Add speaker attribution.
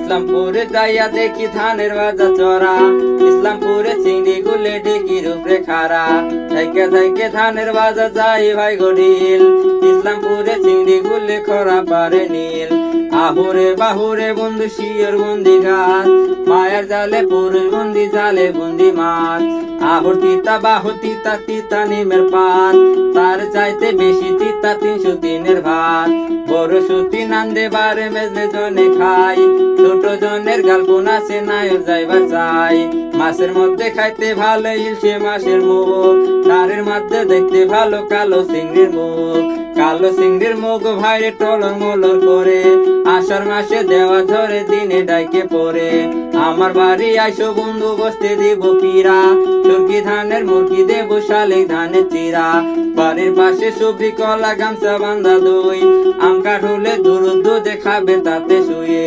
Speaker 1: ইসলামপুরে যাইয়া দেখি ধানের বাজা চড়া, ইসলামপুরে চিংড়ি গুলে ডেকির উপরে খাড়া। থাইকে থাইকে ধানের বাজা যাই ভাই গডিল, ইসলামপুরে চিংড়ি গুলে খরা পারে নীল। আহুরে বাহুরে বন্ধু শিয়র বন্দি ঘাট, মায়ের জালে পুরুষ বন্দি জালে বন্দি মাছ। আহুর তিতা বাহু তিতা তিতা নিমের পাত, তার চাইতে বেশি তিতা 303-এর ভাত। বড় সুতি নান্দে বারে মেজলে জনে খাই, ছোট জনের গল্প নাচে নায়ক যাইবার চাই। মাছের মধ্যে খাইতে ভালো ইলশে মাছের মুখ, নারের মধ্যে দেখতে ভালো কালো চিংড়ির মুখ। কালো চিংড়ির মুখ ভাইরে টলর মলর করে, আষাঢ় মাসে দেওয়া ধরে দিনে ডাইকে পড়ে। আমার বাড়ি আইসো বন্ধু বসতে দিব পিরা, চরকি ধানের মুরগি দেব শালিক ধানের চিরা। বাড়ির পাশে সবজি কলা গামছা বান্ধা দই, আম কাঠুলে দুধ দেখাবে তাতে শুয়ে।